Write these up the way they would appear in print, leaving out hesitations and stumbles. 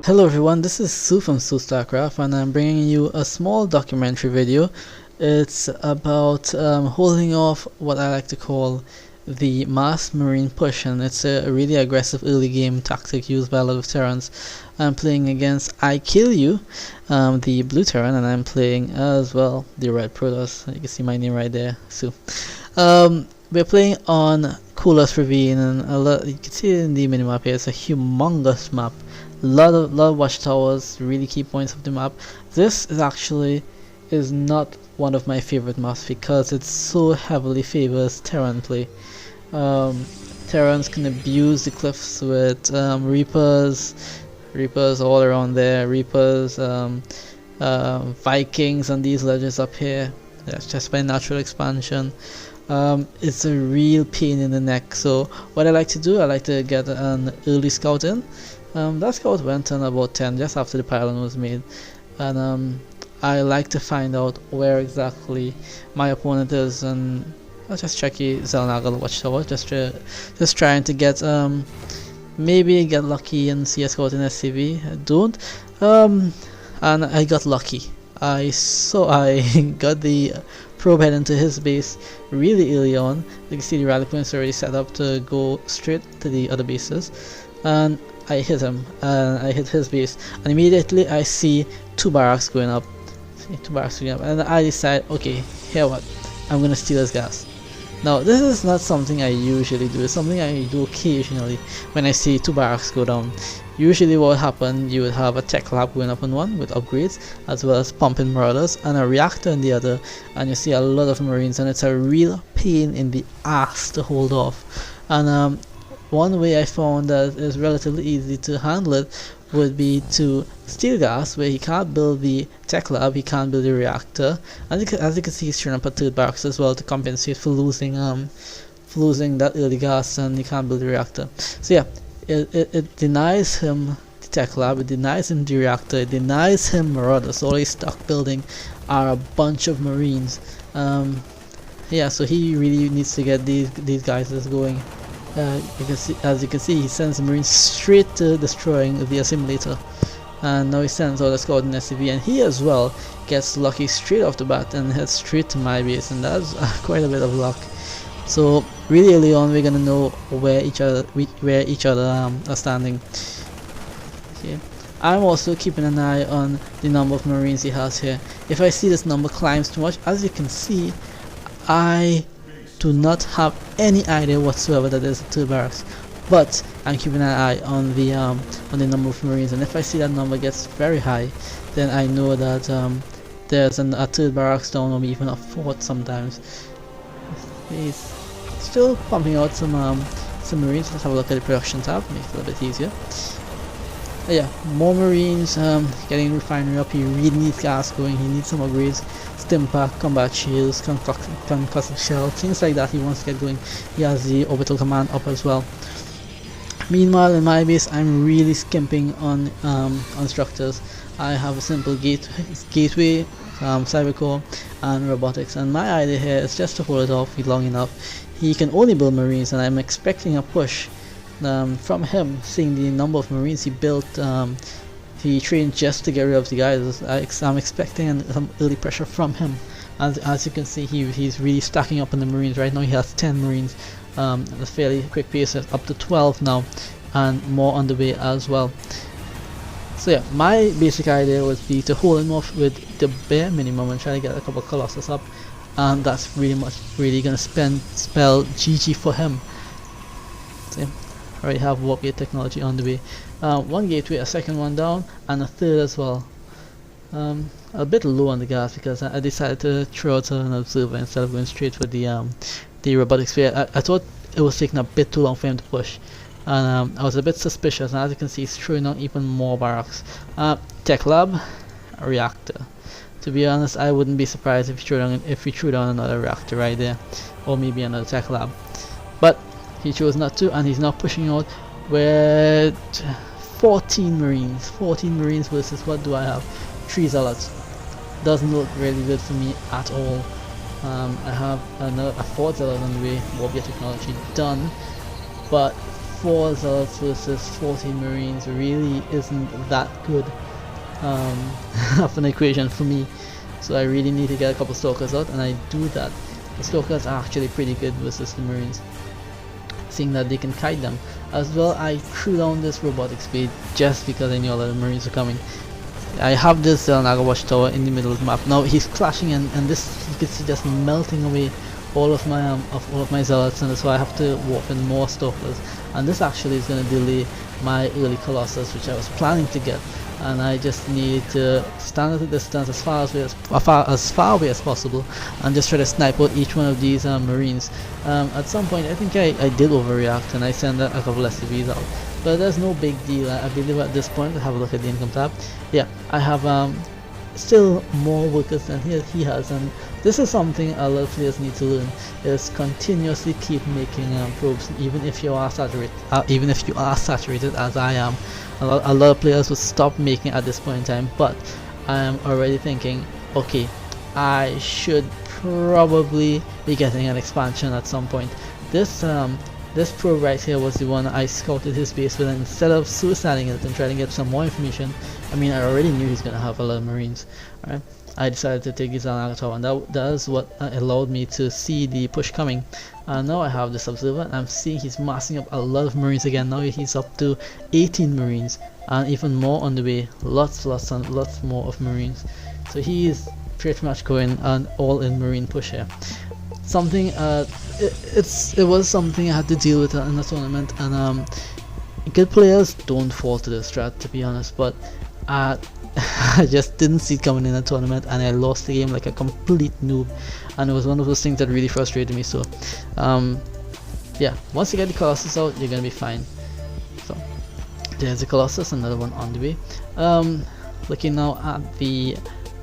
Hello everyone, this is Sue from SueStarcraft and I'm bringing you a small documentary video. It's about holding off what I like to call the mass marine push, and it's a really aggressive early game tactic used by a lot of Terrans. I'm playing against I Kill You, the blue Terran, and I'm playing as well the red Protoss. You can see my name right there, Sue. We're playing on Colossus Ravine, and you can see it in the minimap here. It's a humongous map. Lot of watchtowers, really key points of the map. This is not one of my favorite maps because it so heavily favors Terran play. Terrans can abuse the cliffs with Reapers all around there, Reapers, Vikings on these ledges up here. That's just by natural expansion. It's a real pain in the neck. So what I like to do, I like to get an early scout in. That scout went on about 10 just after the pylon was made, and I like to find out where exactly my opponent is, and I'll just check the Zelnagal watchtower, just trying to get maybe get lucky and see a scout in SCV. I don't, and I got lucky. I got the probe head into his base really early on. You can see the rally points already set up to go straight to the other bases, and I hit him, I hit his base, and immediately I see two barracks going up, and I decide, okay, here what, I'm gonna steal his gas. Now this is not something I usually do, it's something I do occasionally when I see two barracks go down. Usually what would happen, you would have a tech lab going up on one with upgrades, as well as pumping marauders, and a reactor in the other, and you see a lot of marines, and it's a real pain in the ass to hold off. And one way I found that is relatively easy to handle it would be to steal gas, where he can't build the tech lab, he can't build the reactor, and as you can see, he's trying to put third barracks as well to compensate for losing that early gas, and he can't build the reactor. So yeah, it denies him the tech lab, it denies him the reactor, it denies him marauders. All he's stuck building are a bunch of marines. Yeah, so he really needs to get these guys going. As you can see, he sends the marines straight to destroying the assimilator, and now he sends all the scout in SCV, and he as well gets lucky straight off the bat and heads straight to my base, and that's quite a bit of luck. So really early on, we're gonna know where each other are standing. Okay. I'm also keeping an eye on the number of marines he has here. If I see this number climbs too much, as you can see, I do not have any idea whatsoever that there's two barracks, but I'm keeping an eye on the number of marines, and if I see that number gets very high, then I know that there's a third barracks down, or even a fourth sometimes. He's still pumping out some marines. Let's have a look at the production tab, make it a little bit easier. Yeah, more marines, getting refinery up. He really needs gas going, he needs some upgrades, stim pack, combat shields, concussive shell, things like that he wants to get going. He has the orbital command up as well. Meanwhile, in my base, I'm really skimping on structures. I have a simple gateway, cybercore, and robotics, and my idea here is just to hold it off long enough. He can only build marines, and I'm expecting a push from him, seeing the number of marines he built. He trained just to get rid of the guys. I'm expecting some early pressure from him. As you can see, he's really stacking up on the marines. Right now he has 10 marines at a fairly quick pace, up to 12 now, and more on the way as well. So yeah, my basic idea would be to hold him off with the bare minimum and try to get a couple of colossus up, and that's really gonna spell GG for him. See? Already have warp gate technology on the way. One gateway, a second one down, and a third as well. A bit low on the gas because I decided to throw out an observer instead of going straight for the robotic sphere. I thought it was taking a bit too long for him to push, and I was a bit suspicious, and as you can see, he's throwing out even more barracks. Tech lab, a reactor. To be honest, I wouldn't be surprised if we threw down another reactor right there, or maybe another tech lab, but he chose not to, and he's now pushing out with 14 marines. 14 marines versus, what do I have? 3 zealots. Doesn't look really good for me at all. I have a 4th zealot on the way, warp technology done, but 4 zealots versus 14 marines really isn't that good of an equation for me. So I really need to get a couple stalkers out, and I do that. The stalkers are actually pretty good versus the marines, seeing that they can kite them. As well, I threw down this robotic speed just because I knew a lot of marines were coming. I have this Naga watchtower in the middle of the map. Now he's clashing, and this you can see just melting away all of my zealots, and that's why I have to warp in more stalkers. And this actually is going to delay my early colossus, which I was planning to get. And I just need to stand at a distance as far away as possible, and just try to snipe out each one of these marines. At some point, I think I did overreact, and I sent a couple SCVs out, but there's no big deal. I believe at this point, have a look at the income tab. Yeah, I have still more workers than he has, and this is something a lot of players need to learn, is continuously keep making probes, even if you are saturated as I am. A lot of players will stop making at this point in time, but I am already thinking, okay, I should probably be getting an expansion at some point. This probe right here was the one I scouted his base with, and instead of suiciding it and trying to get some more information, I mean, I already knew he's gonna have a lot of marines, right? I decided to take his Naga, and that is what allowed me to see the push coming. And now I have this observer, and I'm seeing he's massing up a lot of marines again. Now he's up to 18 marines, and even more on the way. Lots more of marines. So he is pretty much going an all-in marine push here. Something it was something I had to deal with in the tournament, and good players don't fall to this strat, to be honest, but I just didn't see it coming in a tournament, and I lost the game like a complete noob, and it was one of those things that really frustrated me. So yeah, once you get the colossus out, you're gonna be fine. So there's the colossus, another one on the way. Looking now at the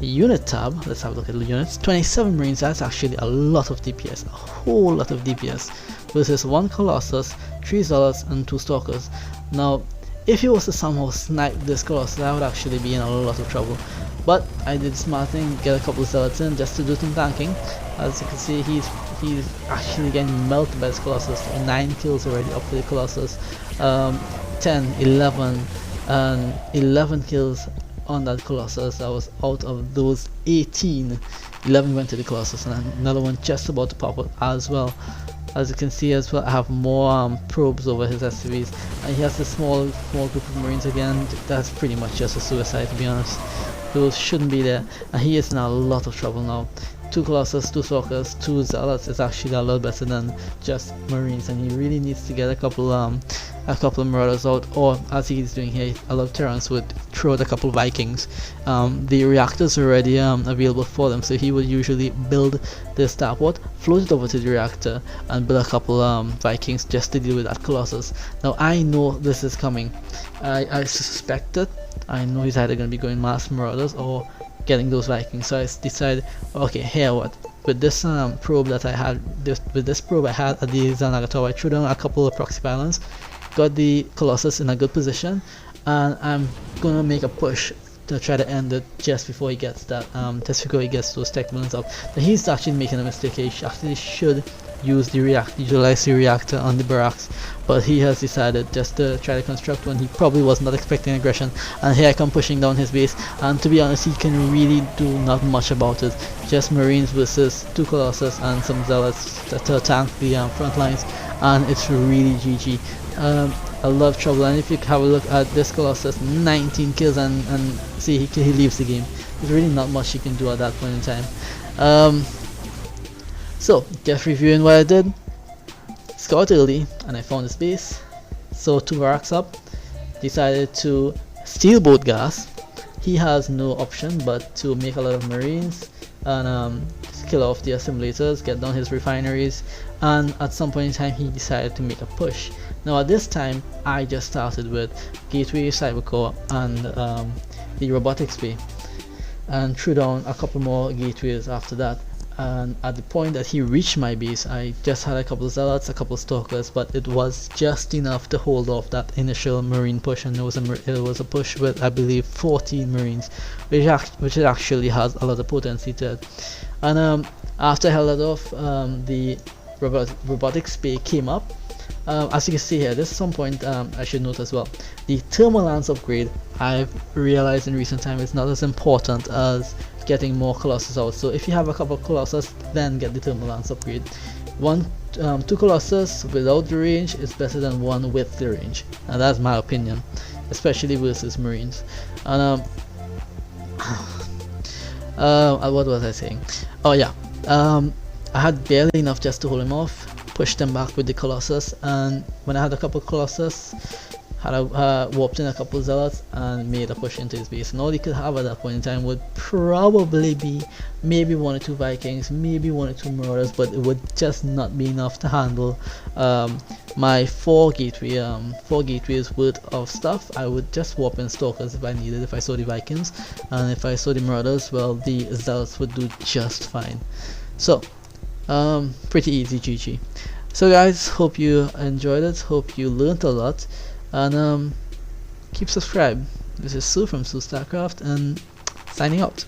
unit tab, let's have a look at the units. 27 marines, that's actually a lot of DPS, a whole lot of DPS, versus 1 colossus, 3 zealots, and 2 stalkers. Now if he was to somehow snipe this colossus, I would actually be in a lot of trouble, but I did smart thing, get a couple of zealots in just to do some tanking. As you can see, he's actually getting melted by this colossus. 9 kills already up to the colossus, 10, 11, and 11 kills on that colossus. I was out of those 18, 11 went to the colossus, and another one just about to pop out as well. As you can see as well, I have more probes over his SCVs, and he has a small group of marines again. That's pretty much just a suicide, to be honest. Those shouldn't be there, and he is in a lot of trouble now. 2 colossus, 2 stalkers, 2 zealots is actually a lot better than just marines, and he really needs to get a couple of marauders out, or as he's doing here, a lot of terrans would throw out a couple of Vikings. The reactors are already available for them, so he would usually build the starport, float it over to the reactor, and build a couple Vikings just to deal with that colossus. Now I know this is coming. I suspect it. I know he's either going to be going mass marauders or getting those Vikings, so I decided, okay, here what, with this probe that I had, with this probe I had at the Naga, I threw down a couple of proxy pylons, got the colossus in a good position, and I'm gonna make a push to try to end it just before he gets that those tech balloons up. But he's actually making a mistake. He actually should utilize the reactor on the barracks, but he has decided just to try to construct one. He probably was not expecting aggression, and here I come pushing down his base, and to be honest, he can really do not much about it. Just marines versus 2 colossus and some zealots to tank the front lines, and it's really GG. A lot of trouble. And if you have a look at this colossus, 19 kills, and see he leaves the game. There's really not much he can do at that point in time. So just reviewing what I did: scout early, and I found his base, so 2 barracks up, decided to steal boat gas. He has no option but to make a lot of marines and kill off the assimilators, get down his refineries, and at some point in time he decided to make a push. Now at this time I just started with Gateway, Cybercore, and the Robotics Bay, and threw down a couple more gateways after that. And at the point that he reached my base, I just had a couple of zealots, a couple of stalkers, but it was just enough to hold off that initial marine push, and it was a push with, I believe, 14 marines, which it actually has a lot of potency to it. And after I held it off, the robotics bay came up, As you can see here, this is some point I should note as well. The thermal lance upgrade, I've realized in recent time, is not as important as getting more colossus out. So if you have a couple of colossus, then get the thermal lance upgrade. Two colossus without the range is better than one with the range, and that's my opinion, especially versus marines. And what was I saying? Oh yeah, I had barely enough just to hold him off, pushed them back with the colossus, and when I had a couple colossus, had warped in a couple zealots and made a push into his base. And all he could have at that point in time would probably be maybe 1 or 2 Vikings, maybe 1 or 2 marauders, but it would just not be enough to handle my 4 gateways worth of stuff. I would just warp in stalkers if I needed, if I saw the Vikings, and if I saw the marauders, well, the zealots would do just fine. So pretty easy GG. So guys, hope you enjoyed it, hope you learned a lot, and keep subscribed. This is Sue from SueStarcraft, and signing out.